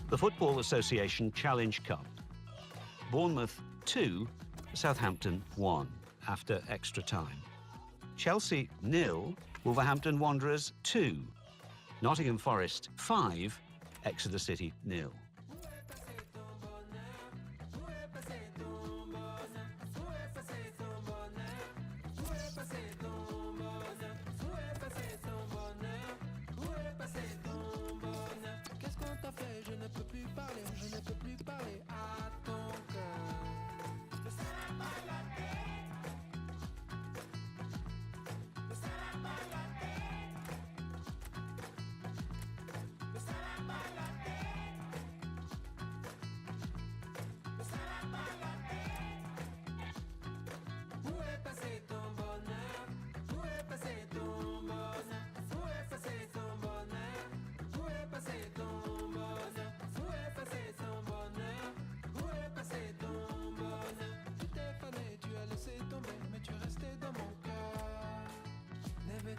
The Football Association Challenge Cup. Bournemouth 2, Southampton 1 after extra time. Chelsea 0, Wolverhampton Wanderers 2. Nottingham Forest 5, Exeter City 0.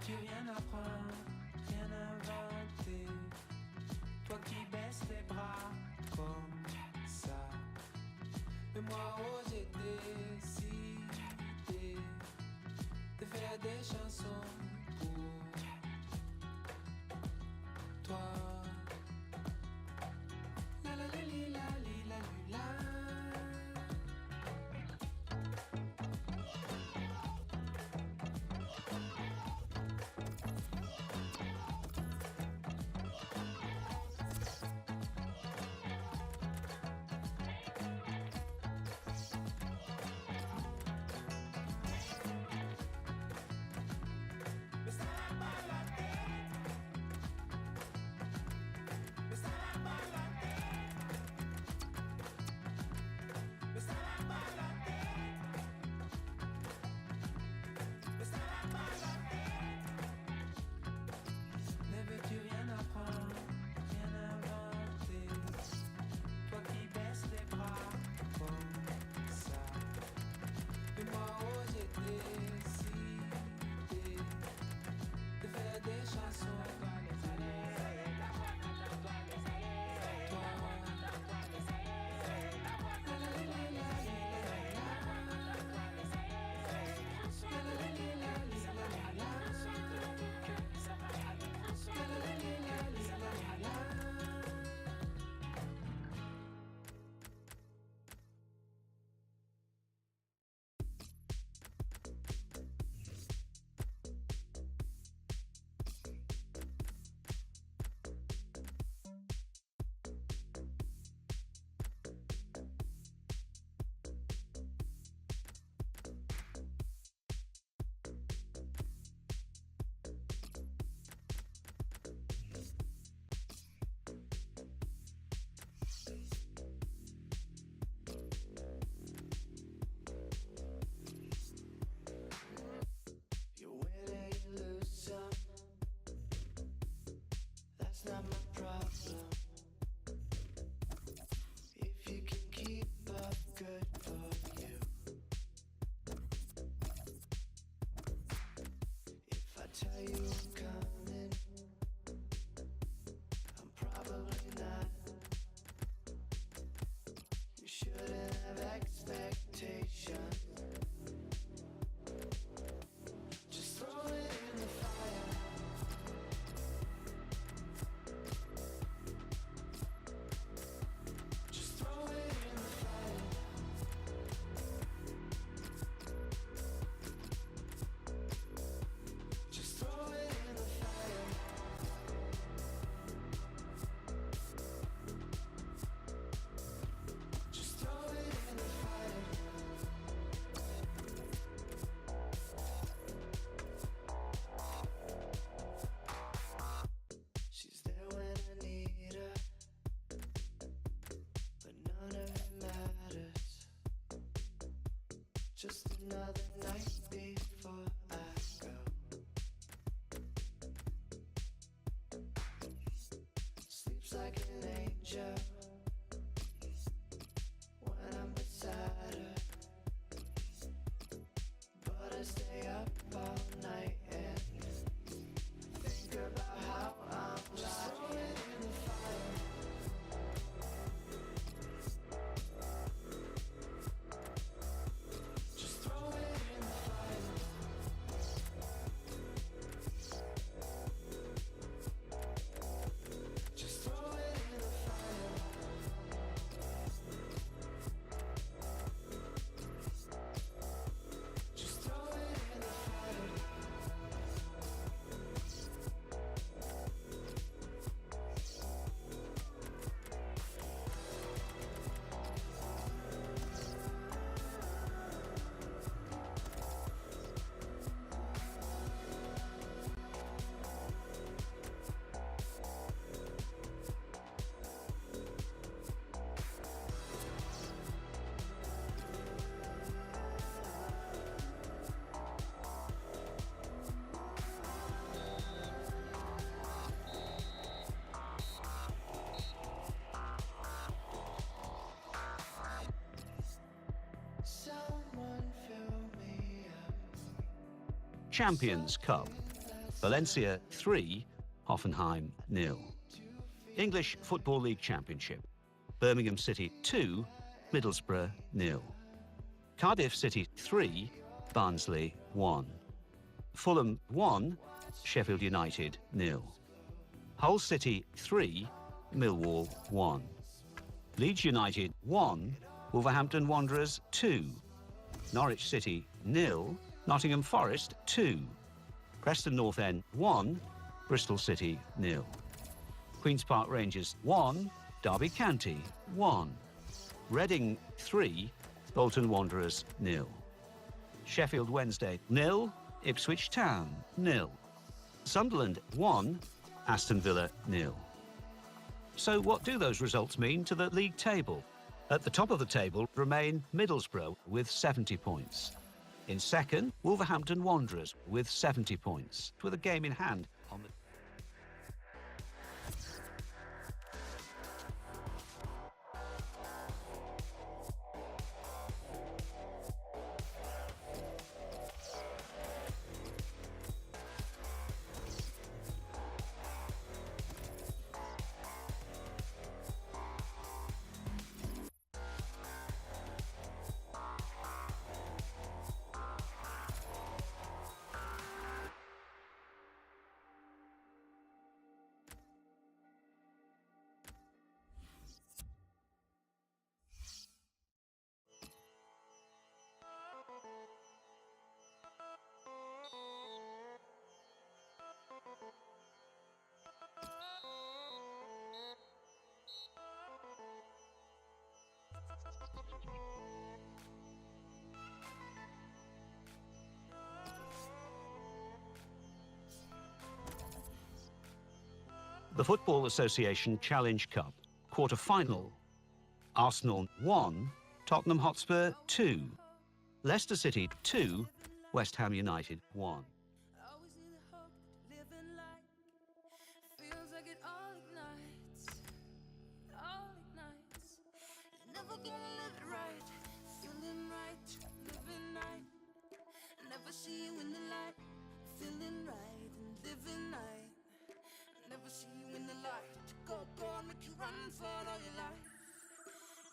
Tu rien apprendre, rien inventer. Toi qui baisses les bras comme ça. Mais moi, oh, j'ai décidé de faire des chansons pour toi. La la la li la li la li la. Not my problem. If you can keep up, good for you. If I tell you I'm coming, I'm probably not. You shouldn't have expectations. Just throw it in the fire. Just another night before I go. Sleeps like an angel when I'm beside her, but I stay up all night and think about how I'm lying in the fire. Champions Cup. Valencia 3, Hoffenheim 0. English Football League Championship. Birmingham City 2, Middlesbrough 0. Cardiff City 3, Barnsley 1. Fulham 1, Sheffield United 0. Hull City 3, Millwall 1. Leeds United 1, Wolverhampton Wanderers 2. Norwich City 0, Nottingham Forest 2. Preston North End 1, Bristol City 0. Queen's Park Rangers 1, Derby County 1. Reading 3, Bolton Wanderers 0. Sheffield Wednesday 0, Ipswich Town 0. Sunderland 1, Aston Villa 0. So what do those results mean to the league table? At the top of the table remain Middlesbrough with 70 points. In second, Wolverhampton Wanderers with 70 points, with a game in hand on the... The Football Association Challenge Cup, quarter-final. Arsenal 1, Tottenham Hotspur 2. Leicester City 2, West Ham United 1. See you in the light, feeling right and living right. Never see you in the light. Go on, make you run for all your life.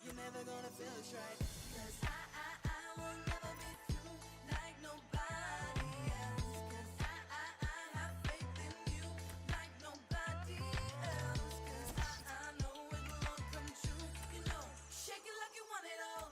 You're never gonna feel this right. 'Cause I will never be through like nobody else. 'Cause I have faith in you like nobody else. 'Cause I know it will all come true. You know, shake it like you want it all.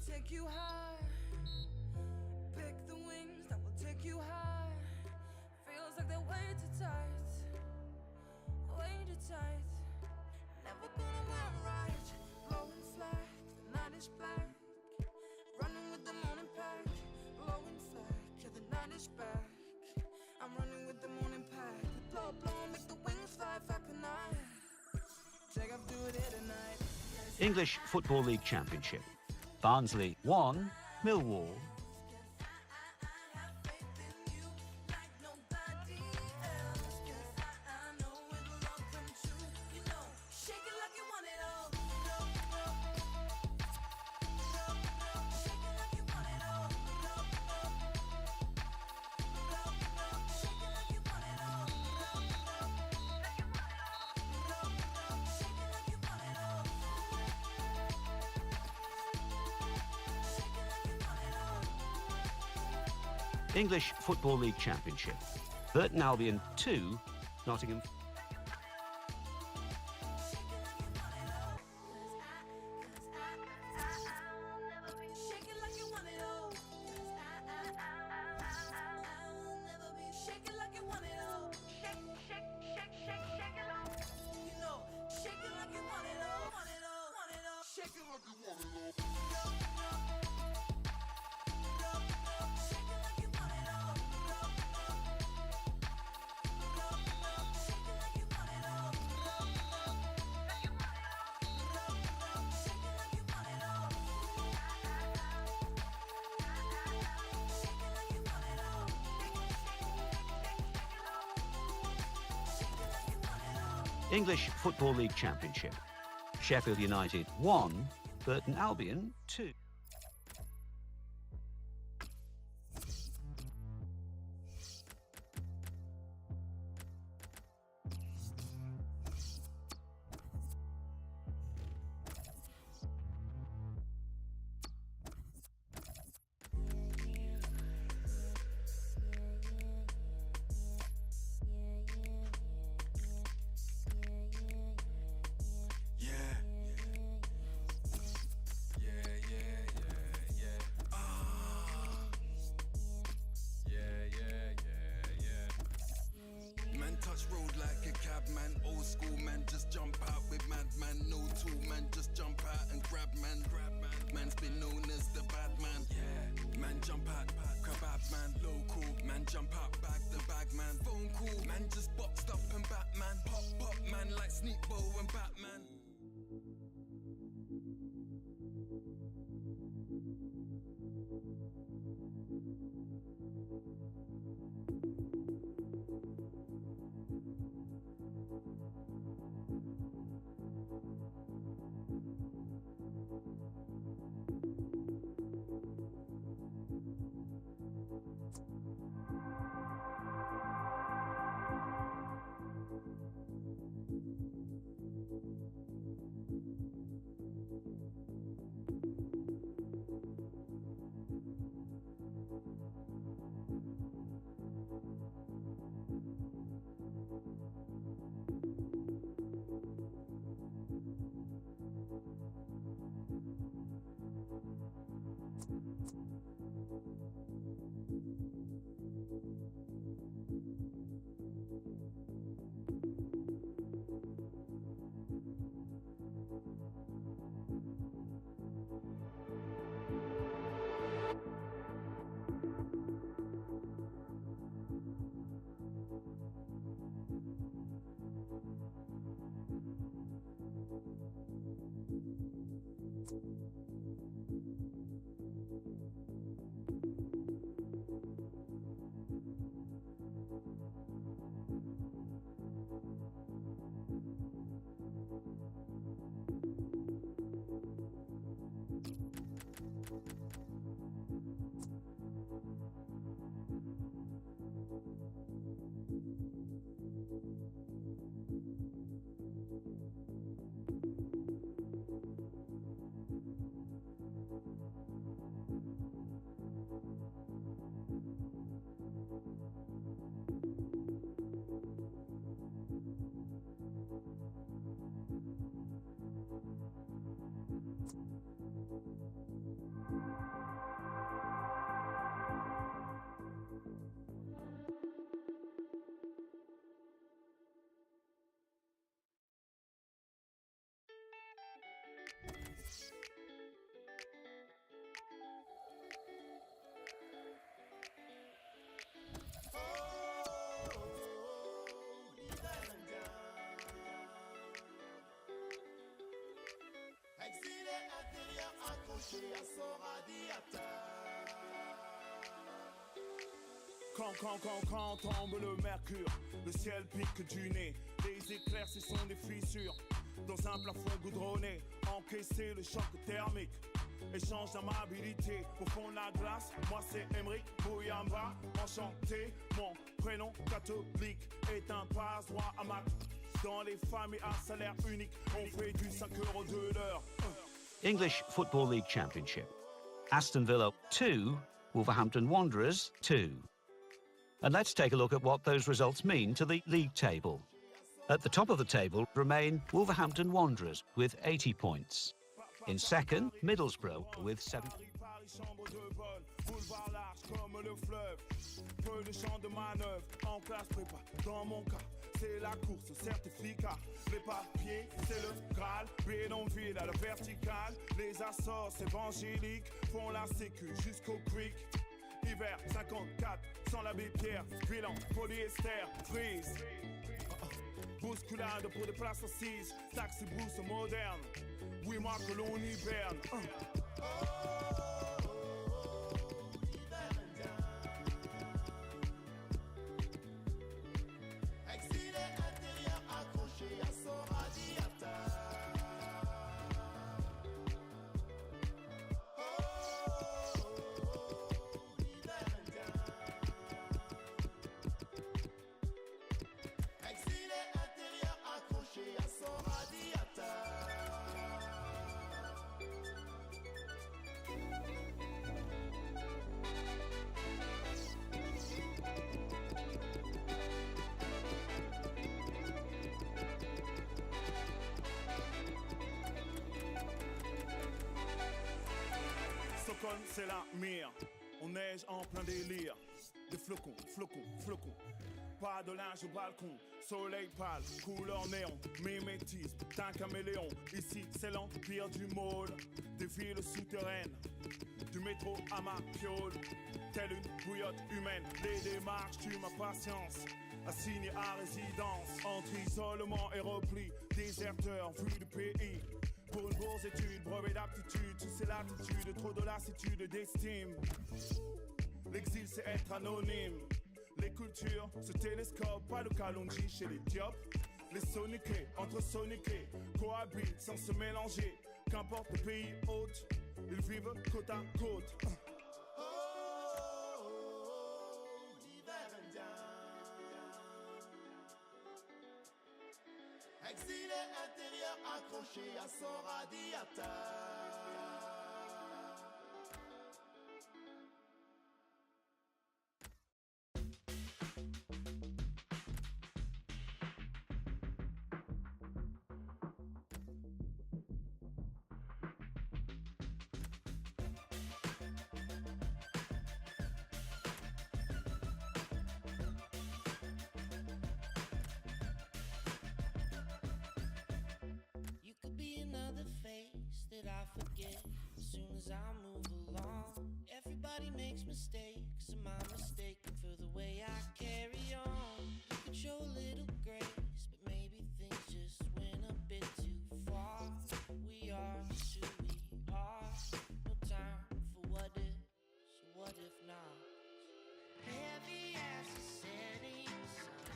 Take you high. Pick the wings that will take you high. Feels like they're way too tight. Way too tight. Never gonna run right. Blowing flag, the night is black. Running with the morning pack. Blowing flag, yeah, the night is back. I'm running with the morning pack. Blow, blow, make the wings fly, Falcon night. Take off, do it here tonight. English Football League Championship. Barnsley 1, Millwall. English Football League Championship. Burton Albion 2, Nottingham. English Football League Championship. Sheffield United 1, Burton Albion 2. Road like a cab man, old school man, just jump out with madman, no tool man, just jump out and grab man, man's been known as the bad man, yeah, man jump out, kebab man, local, man jump out, bag the bag man, phone call, man just boxed up and Batman, pop man like Sneak Bow and Batman. Quand tombe le mercure, le ciel pique du nez, les éclairs ce sont des fissures, dans un plafond goudronné, encaisser le choc thermique, échange d'amabilité, au fond de la glace, moi c'est Emeric Bouyamba, enchanté, mon prénom catholique est un passe-droit à ma... Dans les familles à salaire unique, on fait du 5 € de l'heure. English Football League Championship. Aston Villa 2, Wolverhampton Wanderers 2. And let's take a look at what those results mean to the league table. At the top of the table remain Wolverhampton Wanderers with 80 points. In second, Middlesbrough with 7. C'est la course, certificat. Les papiers, c'est le Graal. Bédonville à la verticale. Les assorts évangéliques font la sécu jusqu'au creek. Hiver 54, sans l'abbé Pierre. Bilan, polyester, frise. Bousculade pour des places assises. Taxi brousse moderne. Oui, moi que l'on hiberne. Exilé intérieur accroché à seul, c'est la mire. On neige en plein délire. Des flocons, flocons, flocons. Pas de linge au balcon. Soleil pâle, couleur néon. Mimétisme d'un caméléon. Ici, c'est l'empire du môle. Des villes souterraines. Du métro à ma piole. Telle une bouillotte humaine. Les démarches tuent ma patience. Assigné à résidence. Entre isolement et repli. Déserteur, vu du pays. Pour une bourse étude, brevet d'aptitude. Tu sais l'attitude, trop de lassitude et d'estime. L'exil c'est être anonyme. Les cultures se télescopent, pas de Kalonji chez les Diop. Les soniqués, entre soniqués, cohabitent sans se mélanger. Qu'importe le pays hôte, ils vivent côte à côte. L'hiver indien. Exilé intérieur accroché à son radiateur. That I forget as soon as I move along. Everybody makes mistakes. Am I mistaken for the way I carry on? You could show a little grace, but maybe things just went a bit too far. We are just who we are. No time for what if, so what if not? Heavy as the setting sun.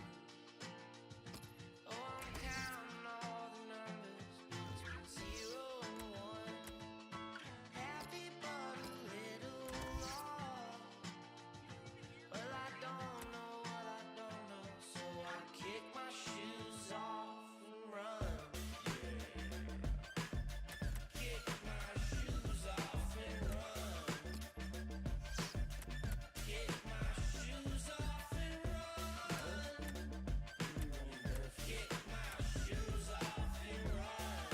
Oh, I'm counting all the numbers between 0 and 1. Happy but a little lost. Well, I don't know what I don't know, so I kick my shoes off and run. Kick my shoes off and run. Kick my shoes off and run. Kick my shoes off and run.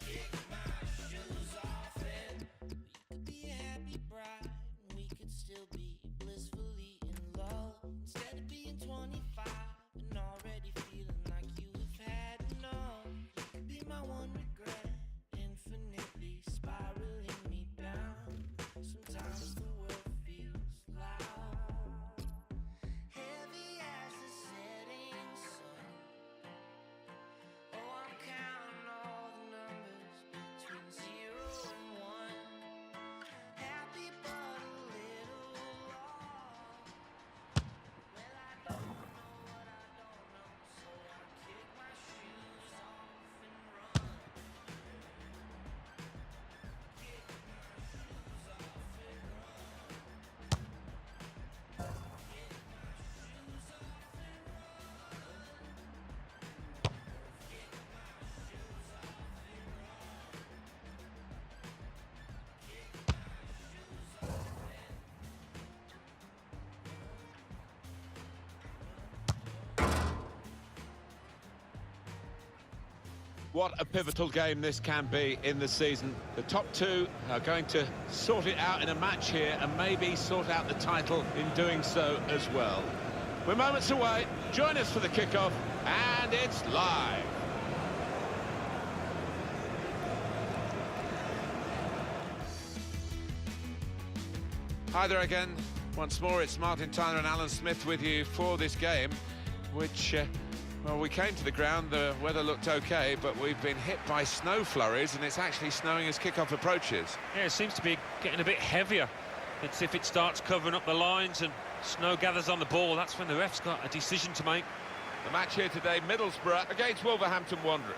Kick my shoes off and we could be a happy bride and we could still be blissfully in love instead of being 25 and already feeling like you have had enough. You could be my one regret, infinitely spiraling me down. Sometimes the world feels loud, heavy as the setting sun. Oh, I'm counting all the numbers between 0 and 1. Happy but a little lost. Well, I don't know what I don't know, so I kick my shoes off and run. Kick my shoes off and run. Kick my shoes off and run. Kick What a pivotal game this can be in the season. The top two are going to sort it out in a match here and maybe sort out the title in doing so as well. We're moments away. Join us for the kickoff, and it's live. Hi there again. Once more, it's Martin Tyler and Alan Smith with you for this game, which... well, we came to the ground, the weather looked okay, but we've been hit by snow flurries, and it's actually snowing as kickoff approaches. Yeah, it seems to be getting a bit heavier. It's if it starts covering up the lines and snow gathers on the ball, that's when the ref's got a decision to make. The match here today, Middlesbrough against Wolverhampton Wanderers.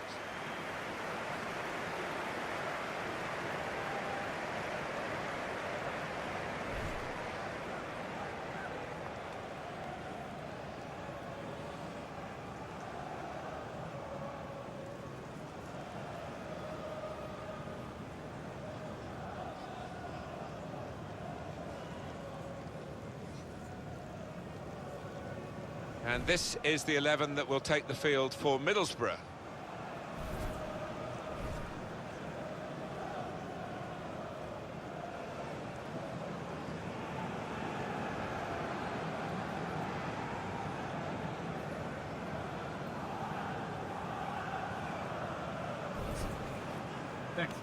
And this is the 11 that will take the field for Middlesbrough. Thanks.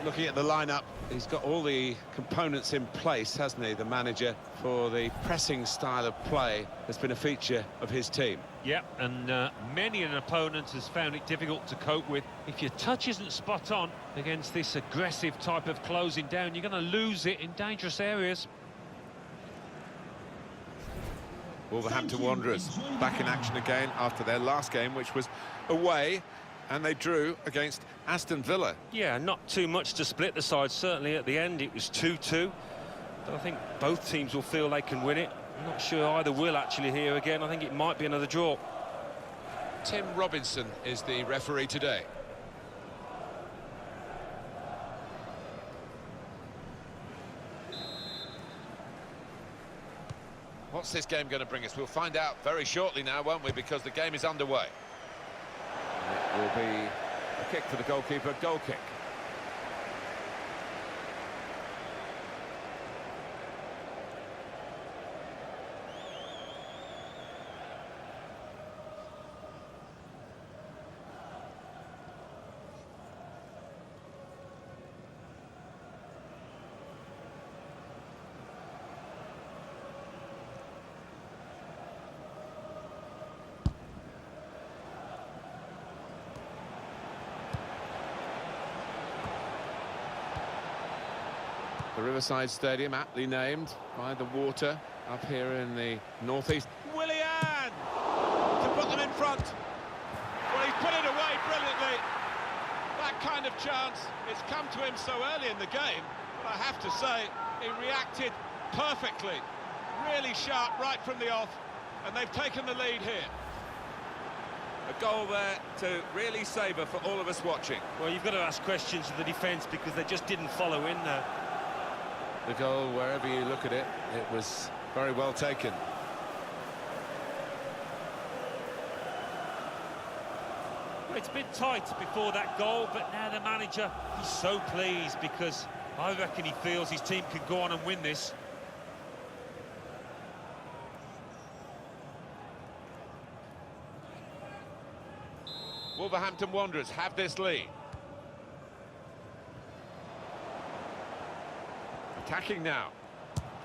Looking at the lineup, he's got all the components in place, hasn't he, the manager, for the pressing style of play that's been a feature of his team. Yeah, and many an opponent has found it difficult to cope with. If your touch isn't spot on against this aggressive type of closing down, you're going to lose it in dangerous areas. Wolverhampton Wanderers back in action again after their last game, which was away, and they drew against Aston Villa. Yeah, not too much to split the sides. Certainly at the end it was 2-2. But I think both teams will feel they can win it. I'm not sure either will actually here again. I think it might be another draw. Tim Robinson is the referee today. What's this game going to bring us? We'll find out very shortly now, won't we? Because the game is underway. It will be a kick for the goalkeeper, goal kick. The Riverside Stadium, aptly named by the water up here in the northeast. Willian to put them in front. Well, he's put it away brilliantly. That kind of chance, it's come to him so early in the game. But I have to say, he reacted perfectly. Really sharp right from the off, and they've taken the lead here. A goal there to really savour for all of us watching. Well, you've got to ask questions of the defence because they just didn't follow in there. The goal, wherever you look at it, it was very well taken. Well, it's been tight before that goal, but now the manager, he's so pleased because I reckon he feels his team can go on and win this. Wolverhampton Wanderers have this lead. Attacking now.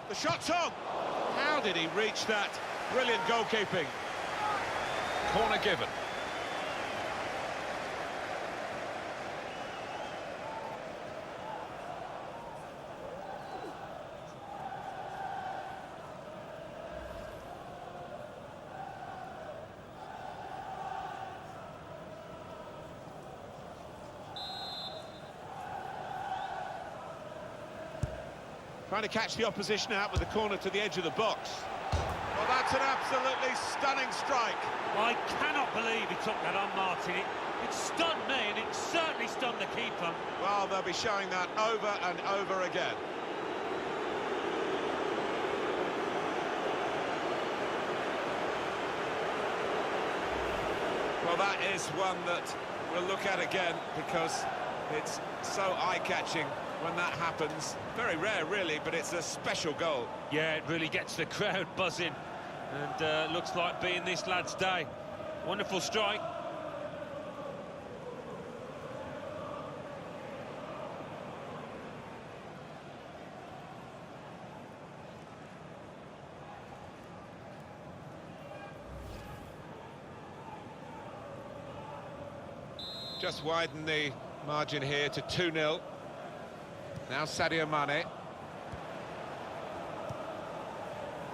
The shot's on! How did he reach that? Brilliant goalkeeping. Corner given. Trying to catch the opposition out with the corner to the edge of the box. Well, that's an absolutely stunning strike. I cannot believe he took that on, Martin. It stunned me, and it certainly stunned the keeper. Well, they'll be showing that over and over again. Well, that is one that we'll look at again because it's so eye-catching when that happens. Very rare, really, but it's a special goal. Yeah, it really gets the crowd buzzing, and looks like being this lad's day. Wonderful strike. Just widen the margin here to 2-0. Now Sadio Mane.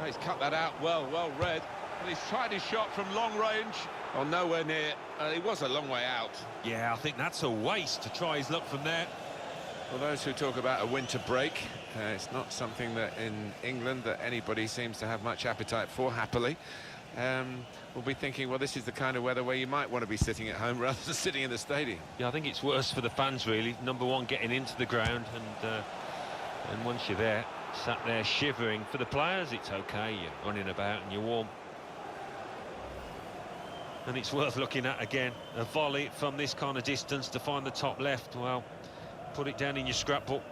Oh, he's cut that out well read. And he's tried his shot from long range. Oh, nowhere near. He was a long way out. Yeah, I think that's a waste to try his luck from there. For those who talk about a winter break, it's not something that in England that anybody seems to have much appetite for, happily. We'll be thinking, well, this is the kind of weather where you might want to be sitting at home rather than sitting in the stadium. Yeah, I think it's worse for the fans, really. Number one, getting into the ground, and once you're there, sat there shivering. For the players, it's okay. You're running about and you're warm. And it's worth looking at again. A volley from this kind of distance to find the top left. Well, put it down in your scrapbook.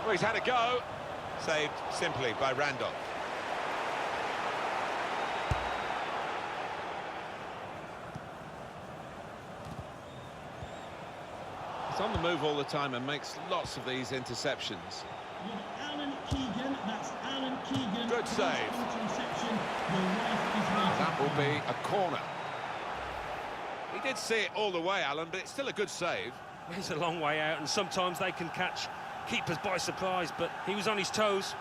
Well, he's had a go. Saved simply by Randolph. He's on the move all the time and makes lots of these interceptions. Alan Keegan, that's Alan Keegan. Good save. That will be a corner. He did see it all the way, Alan, but it's still a good save. He's a long way out, and sometimes they can catch keepers by surprise, but he was on his toes.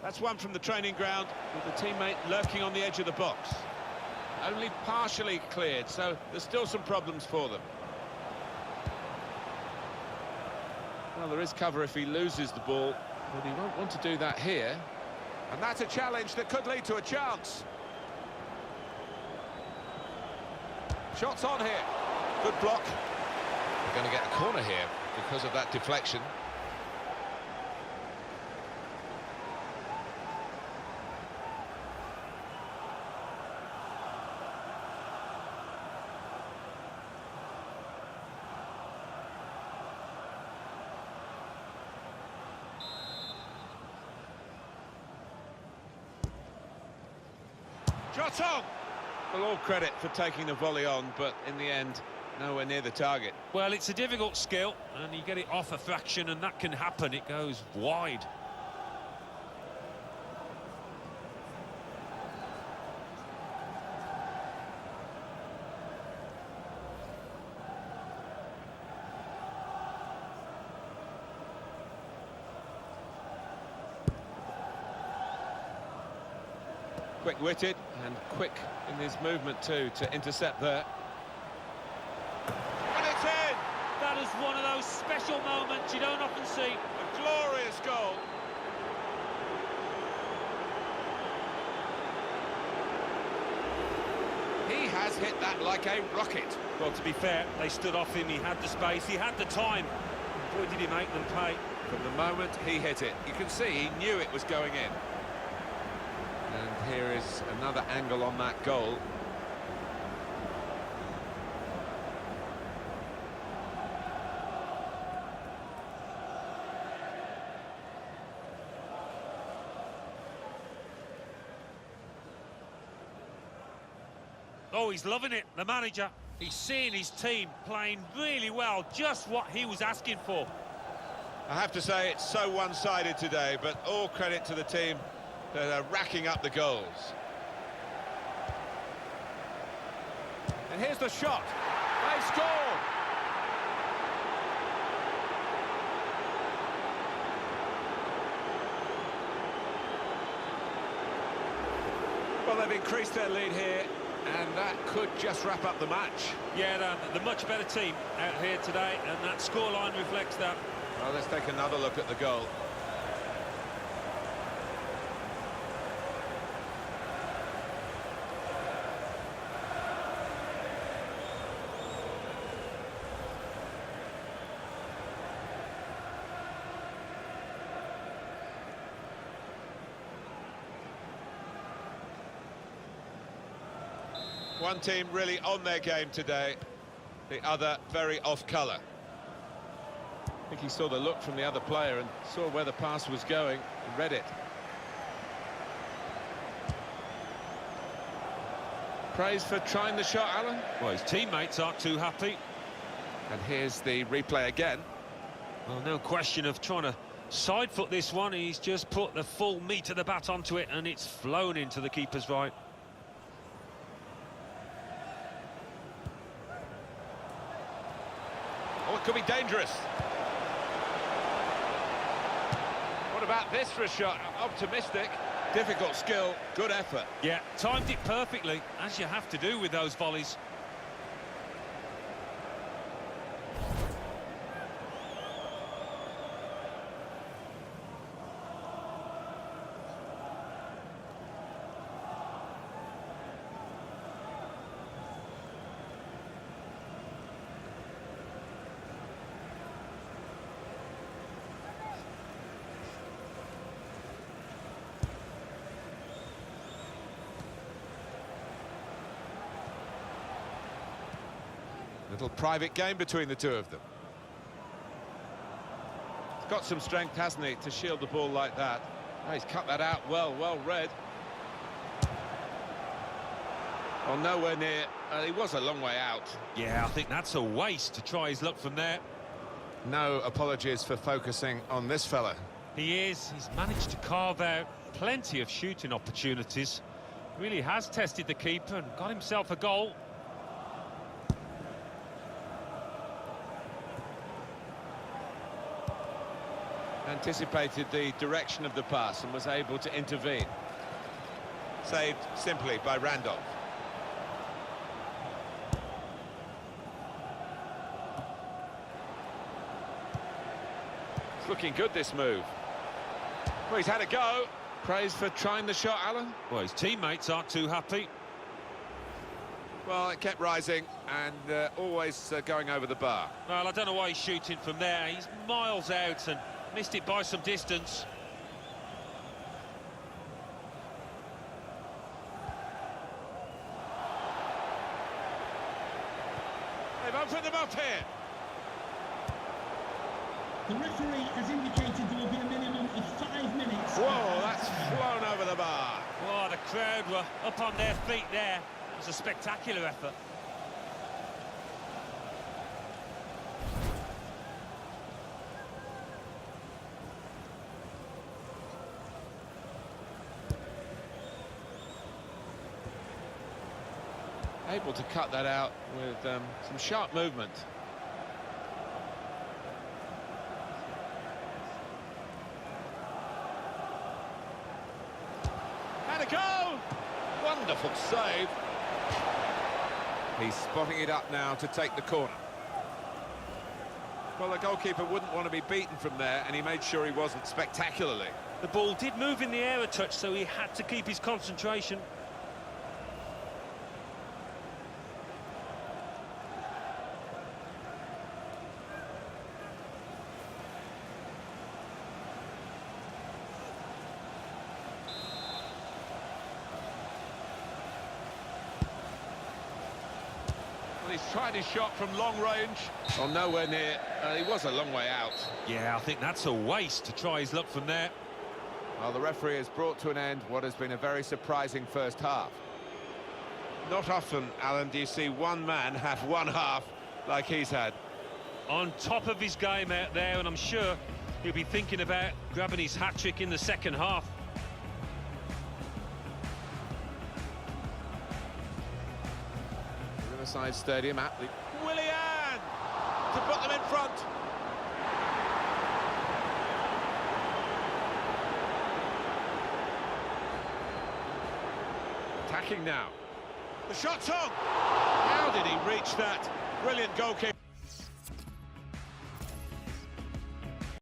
That's one from the training ground, with the teammate lurking on the edge of the box. Only partially cleared, so there's still some problems for them. Well, there is cover if he loses the ball, but he won't want to do that here. And that's a challenge that could lead to a chance. Shots on here. Good block. We're going to get a corner here because of that deflection. Shot on! Well, all credit for taking the volley on, but in the end, nowhere near the target. Well, it's a difficult skill, and you get it off a fraction, and that can happen. It goes wide. Quick-witted and quick in his movement too to intercept there. And it's in! That is one of those special moments you don't often see. A glorious goal. He has hit that like a rocket. Well, to be fair, they stood off him. He had the space, he had the time. Boy, did he make them pay. From the moment he hit it, you can see he knew it was going in. And here is another angle on that goal. Oh, he's loving it, the manager. He's seeing his team playing really well, just what he was asking for. I have to say it's so one-sided today, but all credit to the team that are racking up the goals. And here's the shot. They scored! Well, they've increased their lead here, and that could just wrap up the match. Yeah, the much better team out here today, and that scoreline reflects that. Well, let's take another look at the goal. One team really on their game today, the other very off colour. I think he saw the look from the other player and saw where the pass was going and read it. Praise for trying the shot, Alan. Well, his teammates aren't too happy. And here's the replay again. Well, no question of trying to side foot this one. He's just put the full meat of the bat onto it, and it's flown into the keeper's right. Oh, it could be dangerous. What about this for a shot? Optimistic. Difficult skill, good effort. Yeah, timed it perfectly, as you have to do with those volleys. Little private game between the two of them. He's got some strength, hasn't he, to shield the ball like that. Oh, he's cut that out well read. Well, nowhere near. He was a long way out. Yeah, I think that's a waste to try his luck from there. No apologies for focusing on this fella. He is. He's managed to carve out plenty of shooting opportunities. Really has tested the keeper and got himself a goal. Anticipated the direction of the pass and was able to intervene. Saved simply by Randolph. It's looking good, this move. Well, he's had a go. Praise for trying the shot, Alan. Well, his teammates aren't too happy. Well, it kept rising and always going over the bar. Well, I don't know why he's shooting from there. He's miles out and missed it by some distance. They've opened them up here. The referee has indicated there will be a minimum of 5 minutes. Whoa, that's flown over the bar. Oh, the crowd were up on their feet there. It was a spectacular effort. Able to cut that out with some sharp movement. Had a go! Wonderful save. He's spotting it up now to take the corner. Well, the goalkeeper wouldn't want to be beaten from there, and he made sure he wasn't spectacularly. The ball did move in the air a touch, so he had to keep his concentration. He's tried his shot from long range. Oh, nowhere near. He was a long way out. Yeah, I think that's a waste to try his luck from there. Well, the referee has brought to an end what has been a very surprising first half. Not often, Alan, do you see one man have one half like he's had. On top of his game out there, and I'm sure he'll be thinking about grabbing his hat-trick in the second half. Riverside Stadium at the... Willian! To put them in front. Attacking now. The shot's on! How did he reach that? Brilliant goalkeeper.